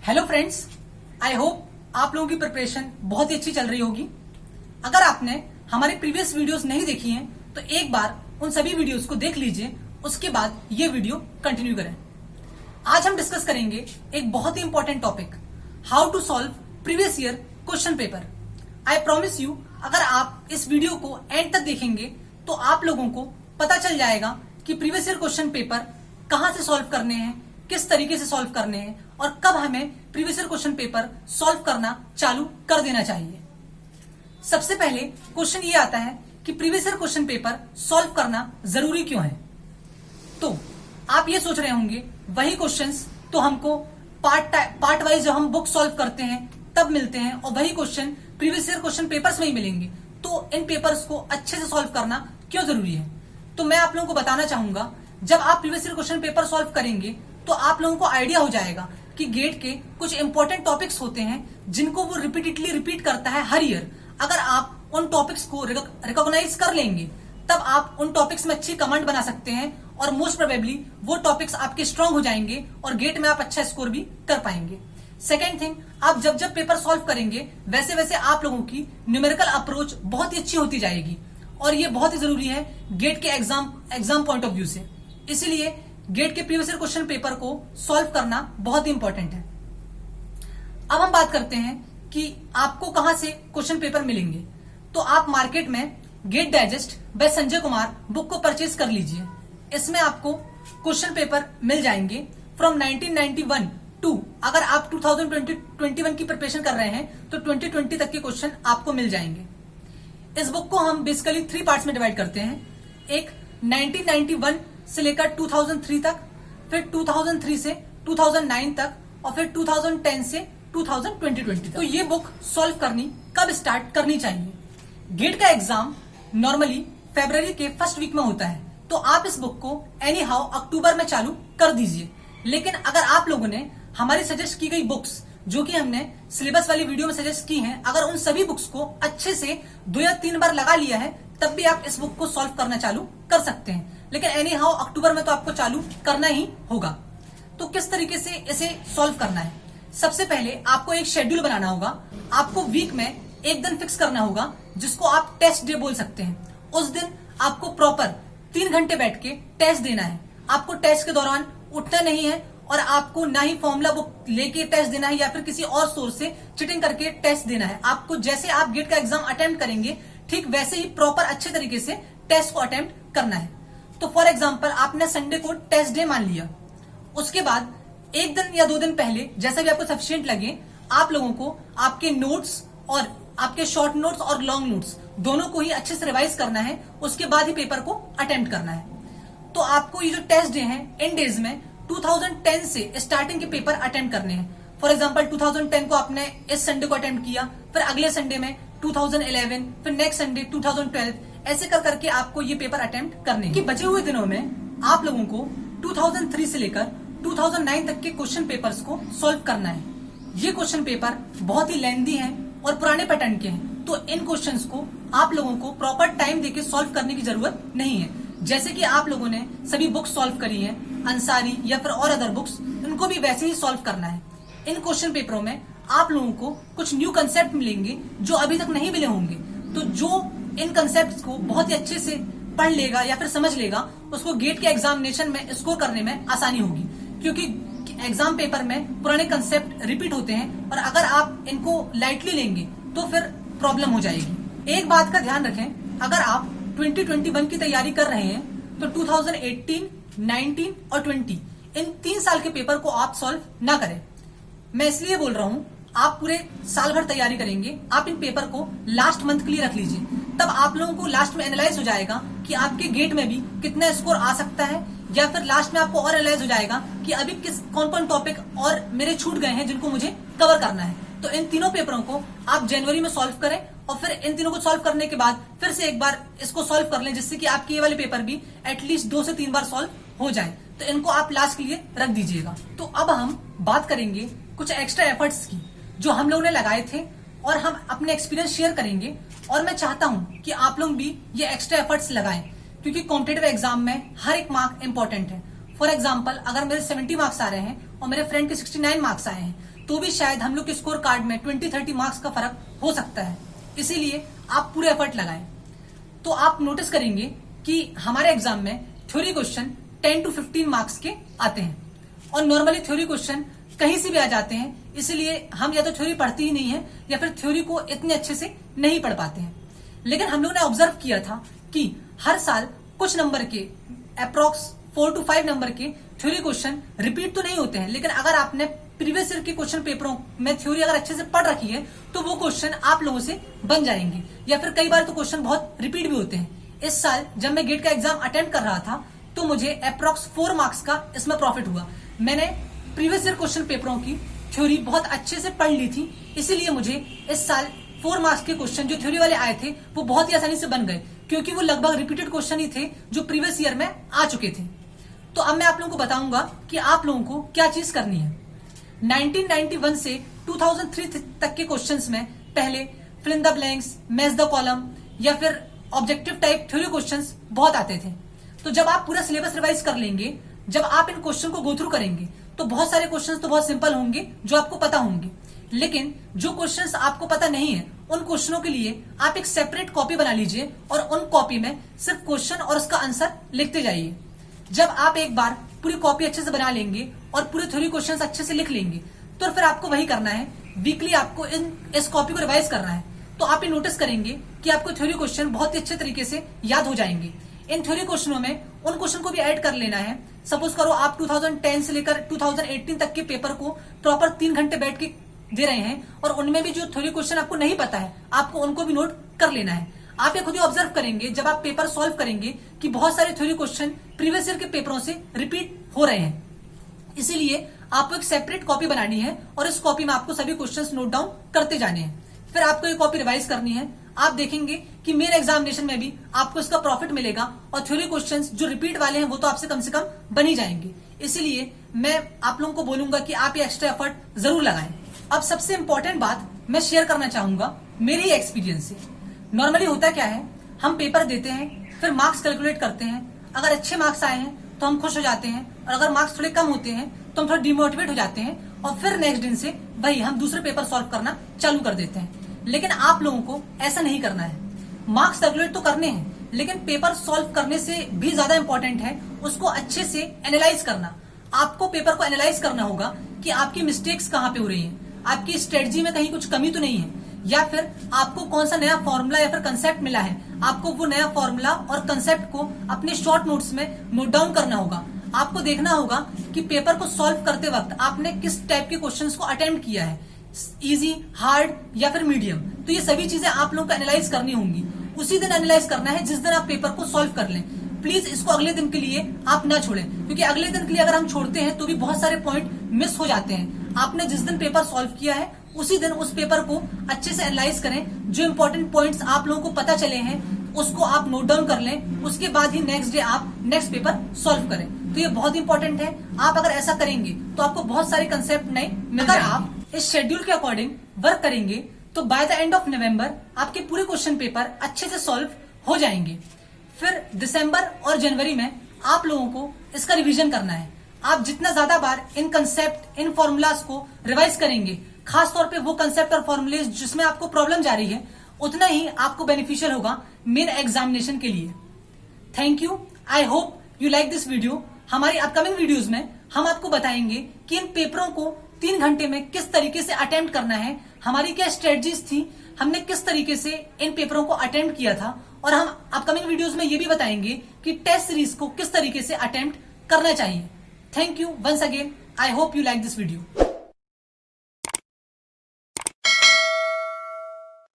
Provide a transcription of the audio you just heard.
Hello friends, I hope आप लोगों की प्रिपरेशन बहुत ही अच्छी चल रही होगी। अगर आपने हमारी प्रीवियस वीडियोस नहीं देखी हैं तो एक बार उन सभी वीडियोस को देख लीजिए, उसके बाद ये वीडियो कंटिन्यू करें। आज हम डिस्कस करेंगे एक बहुत ही important topic, how to solve previous year question paper. I promise you, अगर आप इस वीडियो को एंड तक देखेंगे तो आप लोगों को पता चल जाएगा कि प्रीवियस ईयर क्वेश्चन पेपर कहां से सॉल्व करने हैं, किस तरीके से सॉल्व करने हैं और कब हमें previous year question paper solve करना चालू कर देना चाहिए। सबसे पहले क्वेश्चन ये आता है कि previous year question paper solve करना जरूरी क्यों है। तो आप ये सोच रहे होंगे वही क्वेश्चंस तो हमको पार्ट वाइज जब हम बुक सॉल्व करते हैं तब मिलते हैं और वही question previous year question papers में ही मिलेंगे, तो इन पेपर्स को अच्छे से सॉल्व करना क्यों जरूरी है। तो मैं आप लोगों को बताना चाहूंगा, जब आप previous year question paper solve करेंगे तो आप लोगों को आइडिया हो जाएगा कि गेट के कुछ इंपॉर्टेंट टॉपिक्स होते हैं जिनको वो रिपीटेडली रिपीट करता है हर ईयर। अगर आप उन टॉपिक्स को रिकॉग्नाइज कर लेंगे तब आप उन टॉपिक्स में अच्छी कमांड बना सकते हैं और मोस्ट प्रोबेबली वो टॉपिक्स आपके स्ट्रांग हो जाएंगे और गेट में आप अच्छा स्कोर भी कर पाएंगे। सेकेंड थिंग, आप जब जब पेपर सॉल्व करेंगे वैसे वैसे आप लोगों की न्यूमेरिकल अप्रोच बहुत ही अच्छी होती जाएगी और ये बहुत ही जरूरी है गेट के एग्जाम पॉइंट ऑफ व्यू से। इसीलिए गेट के प्रीवियस ईयर क्वेश्चन पेपर को सॉल्व करना बहुत ही इंपॉर्टेंट है। अब हम बात करते हैं कि आपको कहां से क्वेश्चन पेपर मिलेंगे। तो आप मार्केट में get digest by Sanjay Kumar book को परचेज कर लीजिए। इसमें आपको क्वेश्चन पेपर मिल जाएंगे फ्रॉम 1991 टू, अगर आप 2021 की प्रिपरेशन कर रहे हैं तो 2020 तक के क्वेश्चन आपको मिल जाएंगे। इस बुक को हम बेसिकली 3 पार्ट्स में डिवाइड करते हैं। एक 1991 से लेकर 2003 तक, फिर 2003 से 2009 तक और फिर 2010 से 2020 तक। तो ये बुक सॉल्व करनी कब स्टार्ट करनी चाहिए। गेट का एग्जाम नॉर्मली फरवरी के फर्स्ट वीक में होता है, तो आप इस बुक को एनी हाउ अक्टूबर में चालू कर दीजिए। लेकिन अगर आप लोगों ने हमारी सजेस्ट की गई बुक्स जो कि हमने सिलेबस वाली वीडियो में सजेस्ट की हैं, अगर उन सभी बुक्स को अच्छे से 2 या 3 बार लगा लिया है तब भी आप इस बुक को सॉल्व करना चालू कर सकते हैं। लेकिन एनी हाउ अक्टूबर में तो आपको चालू करना ही होगा। तो किस तरीके से इसे सॉल्व करना है, सबसे पहले आपको एक शेड्यूल बनाना होगा। आपको वीक में एक दिन फिक्स करना होगा जिसको आप टेस्ट डे बोल सकते हैं। उस दिन आपको प्रॉपर 3 घंटे बैठ के टेस्ट देना है। आपको टेस्ट के दौरान उठना नहीं है और आपको ना ही फॉर्मूला बुक लेके टेस्ट देना है या फिर किसी और सोर्स से चिटिंग करके टेस्ट देना है। आपको जैसे आप गेट का एग्जाम अटेम्प्ट करेंगे ठीक वैसे ही प्रॉपर अच्छे तरीके से टेस्ट को अटेम्प्ट करना है। तो फॉर एग्जाम्पल आपने संडे को टेस्ट डे मान लिया, उसके बाद 1 दिन या 2 दिन पहले जैसा भी आपको सफिशिएंट लगे आप लोगों को आपके नोट्स और आपके शॉर्ट नोट्स और लॉन्ग नोट्स दोनों को ही अच्छे से रिवाइज करना है। उसके बाद ही पेपर को अटेम्प्ट करना है। तो आपको ये जो टेस्ट डे हैं इन डेज में 2010 से स्टार्टिंग के पेपर अटेम्प्ट करने हैं। फॉर एग्जाम्पल 2010 को आपने इस संडे को अटेम्प्ट किया, फिर अगले संडे में 2011, फिर नेक्स्ट संडे 2012, ऐसे कर करके आपको ये पेपर अटेम्प्ट करने हैं। कि बचे हुए दिनों में आप लोगों को 2003 से लेकर 2009 तक के क्वेश्चन पेपर्स को सॉल्व करना है। ये क्वेश्चन पेपर बहुत ही लेंथी हैं और पुराने पैटर्न के हैं, तो इन क्वेश्चंस को आप लोगों को प्रॉपर टाइम देके सॉल्व करने की जरूरत नहीं है। जैसे कि आप लोगों ने सभी बुक्स सॉल्व करी हैं, अंसारी या फिर और अदर बुक्स, इनको भी वैसे ही सॉल्व करना है। इन क्वेश्चन पेपरों में आप लोगों को कुछ न्यू कंसेप्ट मिलेंगे जो अभी तक नहीं मिले होंगे। तो जो इन कंसेप्ट को बहुत ही अच्छे से पढ़ लेगा या फिर समझ लेगा, उसको गेट के एग्जामिनेशन में स्कोर करने में आसानी होगी, क्योंकि एग्जाम पेपर में पुराने कंसेप्ट रिपीट होते हैं और अगर आप इनको लाइटली लेंगे तो फिर प्रॉब्लम हो जाएगी। एक बात का ध्यान रखें, अगर आप 2021 की तैयारी कर रहे हैं तो 2018, 19 और 20 इन 3 साल के पेपर को आप सॉल्व ना करें। मैं इसलिए बोल रहा हूं, आप पूरे साल भर तैयारी करेंगे, आप इन पेपर को लास्ट मंथ के लिए रख लीजिए। तब आप लोगों को लास्ट में एनालाइज हो जाएगा कि आपके गेट में भी कितना स्कोर आ सकता है, या फिर लास्ट में आपको और एनालाइज हो जाएगा कि अभी कौन कौन टॉपिक और मेरे छूट गए हैं जिनको मुझे कवर करना है। तो इन तीनों पेपरों को आप जनवरी में सॉल्व करें और फिर इन तीनों को सॉल्व करने के बाद फिर से एक बार इसको सॉल्व कर लें, जिससे कि आपके ये वाले पेपर भी एटलीस्ट 2 से 3 बार सॉल्व हो जाए। तो इनको आप लास्ट के लिए रख दीजिएगा। तो अब हम बात करेंगे कुछ एक्स्ट्रा एफर्ट्स की जो हम लोगों ने लगाए थे और हम अपने एक्सपीरियंस शेयर करेंगे। और मैं चाहता हूं कि आप लोग भी ये एक्स्ट्रा एफर्ट्स लगाएं, क्योंकि कॉम्पिटेटिव एग्जाम में हर एक मार्क इंपॉर्टेंट है। फॉर एग्जाम्पल अगर मेरे 70 मार्क्स आ रहे हैं और मेरे फ्रेंड के 69 मार्क्स आए हैं तो भी शायद हम लोग के स्कोर कार्ड में 20-30 मार्क्स का फर्क हो सकता है। इसीलिए आप पूरे एफर्ट लगाएं। तो आप नोटिस करेंगे कि हमारे एग्जाम में थ्योरी क्वेश्चन 10 to 15 मार्क्स के आते हैं और नॉर्मली थ्योरी क्वेश्चन कहीं से भी आ जाते हैं। इसलिए हम या तो थ्योरी पढ़ती ही नहीं है या फिर थ्योरी को इतने अच्छे से नहीं पढ़ पाते हैं। लेकिन हम लोग ने ऑब्जर्व किया था कि हर साल कुछ नंबर के अप्रोक्स 4 to 5 नंबर के थ्योरी क्वेश्चन रिपीट तो नहीं होते हैं, लेकिन अगर आपने प्रीवियस ईयर के क्वेश्चन पेपरों में थ्योरी अगर अच्छे से पढ़ रखी है तो वो क्वेश्चन आप लोगों से बन जाएंगे, या फिर कई बार तो क्वेश्चन बहुत रिपीट भी होते हैं। इस साल जब मैं गेट का एग्जाम अटेम्प्ट कर रहा था तो मुझे अप्रोक्स 4 मार्क्स का इसमें प्रॉफिट हुआ। मैंने प्रीवियस ईयर क्वेश्चन पेपरों की थ्योरी बहुत अच्छे से पढ़ ली थी, इसीलिए मुझे इस साल 4 मार्क्स के क्वेश्चन जो थ्योरी वाले आए थे वो बहुत ही आसानी से बन गए, क्योंकि वो लगभग रिपीटेड क्वेश्चन ही थे जो प्रीवियस ईयर में आ चुके थे। तो अब मैं आप लोगों को बताऊंगा कि आप लोगों को क्या चीज करनी है। 1991 से 2003 तक के क्वेश्चंस में पहले fill in the blanks, match the column या फिर ऑब्जेक्टिव टाइप थ्योरी क्वेश्चंस बहुत आते थे। तो जब आप पूरा सिलेबस रिवाइज कर लेंगे, जब आप इन क्वेश्चन को गो थ्रू करेंगे तो बहुत सारे क्वेश्चंस तो बहुत सिंपल होंगे जो आपको पता होंगे, लेकिन जो क्वेश्चंस आपको पता नहीं है उन क्वेश्चनों के लिए आप एक सेपरेट कॉपी बना लीजिए और उन कॉपी में सिर्फ क्वेश्चन और उसका आंसर लिखते जाइए। जब आप एक बार पूरी कॉपी अच्छे से बना लेंगे और पूरे थ्योरी क्वेश्चंस अच्छे से लिख लेंगे तो फिर आपको वही करना है, वीकली आपको इस कॉपी को रिवाइज करना है। तो आप ये नोटिस करेंगे कि आपको थ्योरी क्वेश्चन बहुत ही अच्छे तरीके से याद हो जाएंगे। इन थ्योरी क्वेश्चनों में उन क्वेश्चन को भी ऐड कर लेना है। सपोज करो आप 2010 से लेकर 2018 तक के पेपर को प्रॉपर 3 घंटे बैठ के दे रहे हैं और उनमें भी जो थ्योरी क्वेश्चन आपको नहीं पता है आपको उनको भी नोट कर लेना है। आप ये खुद ही ऑब्जर्व करेंगे जब आप पेपर सॉल्व करेंगे कि बहुत सारे थ्योरी क्वेश्चन प्रीवियस ईयर के पेपरों से रिपीट हो रहे हैं। इसीलिए आपको एक सेपरेट कॉपी बनानी है और इस कॉपी में आपको सभी क्वेश्चंस नोट डाउन करते जाने हैं। फिर आपको ये कॉपी रिवाइज करनी है। आप देखेंगे कि मेन एग्जामिनेशन में भी आपको इसका प्रॉफिट मिलेगा और थ्योरी क्वेश्चंस जो रिपीट वाले हैं वो तो आपसे कम से कम बन ही जाएंगे। इसीलिए मैं आप लोगों को बोलूंगा कि आप ये एक्स्ट्रा एफर्ट जरूर लगाएं। अब सबसे इंपॉर्टेंट बात मैं शेयर करना चाहूंगा मेरी एक्सपीरियंस से। नॉर्मली होता क्या है, हम पेपर देते हैं, फिर मार्क्स कैलकुलेट करते हैं। अगर अच्छे मार्क्स आए हैं तो हम खुश हो जाते हैं और अगर मार्क्स थोड़े कम होते हैं तो हम थोड़ा डिमोटिवेट हो जाते हैं और फिर नेक्स्ट दिन से वही हम दूसरे पेपर सॉल्व करना चालू कर देते हैं। लेकिन आप लोगों को ऐसा नहीं करना है। मार्क्स कैलकुलेट तो करने हैं, लेकिन पेपर सॉल्व करने से भी ज्यादा इंपॉर्टेंट है उसको अच्छे से एनालाइज करना। आपको पेपर को एनालाइज करना होगा कि आपकी मिस्टेक्स कहाँ पे हो रही हैं, आपकी स्ट्रेटजी में कहीं कुछ कमी तो नहीं है, या फिर आपको कौन सा नया फॉर्मूला या फिर कंसेप्ट मिला है, आपको वो नया फॉर्मूला और कंसेप्ट को अपने शॉर्ट नोट्स में नोट डाउन करना होगा। आपको देखना होगा कि पेपर को सॉल्व करते वक्त आपने किस टाइप के क्वेश्चंस को अटेम्प्ट किया है, इजी, हार्ड या फिर मीडियम। तो ये सभी चीजें आप लोगों को एनालाइज करनी होंगी। उसी दिन एनालाइज करना है जिस दिन आप पेपर को सॉल्व कर लें। प्लीज इसको अगले दिन के लिए आप ना छोड़ें, क्योंकि अगले दिन के लिए अगर हम छोड़ते हैं तो भी बहुत सारे पॉइंट मिस हो जाते हैं। आपने जिस दिन पेपर सॉल्व किया है उसी दिन उस पेपर को अच्छे से एनालाइज करें। जो इंपॉर्टेंट पॉइंट्स आप लोगों को पता चले हैं उसको आप नोट डाउन कर लें, उसके बाद ही नेक्स्ट डे आप नेक्स्ट पेपर सॉल्व करें। तो ये बहुत इंपॉर्टेंट है। आप अगर ऐसा करेंगे तो आपको बहुत सारे कंसेप्ट नए मिल जाएंगे। अगर आप इस शेड्यूल के अकॉर्डिंग वर्क करेंगे तो by the end of November आपके पूरे क्वेश्चन पेपर अच्छे से सॉल्व हो जाएंगे। फिर दिसंबर और जनवरी में आप लोगों को इसका रिवीजन करना है। आप जितना ज्यादा बार इन कंसेप्ट, इन फॉर्मूलाज को रिवाइज करेंगे, खासतौर पे वो कंसेप्ट और फॉर्मूलेज जिसमें आपको प्रॉब्लम जा रही है, उतना ही आपको बेनिफिशियल होगा मेन एग्जामिनेशन के लिए। Thank you. I hope you like this video. हमारी अपकमिंग वीडियोज में हम आपको बताएंगे कि इन पेपरों को 3 घंटे में किस तरीके से अटेम्प्ट करना है, हमारी क्या स्ट्रेटजीज थी, हमने किस तरीके से इन पेपरों को अटेम्प्ट किया था, और हम अपकमिंग वीडियोज में ये भी बताएंगे कि टेस्ट सीरीज को किस तरीके से अटेम्प्ट करना चाहिए। Thank you once again. I hope you like this video.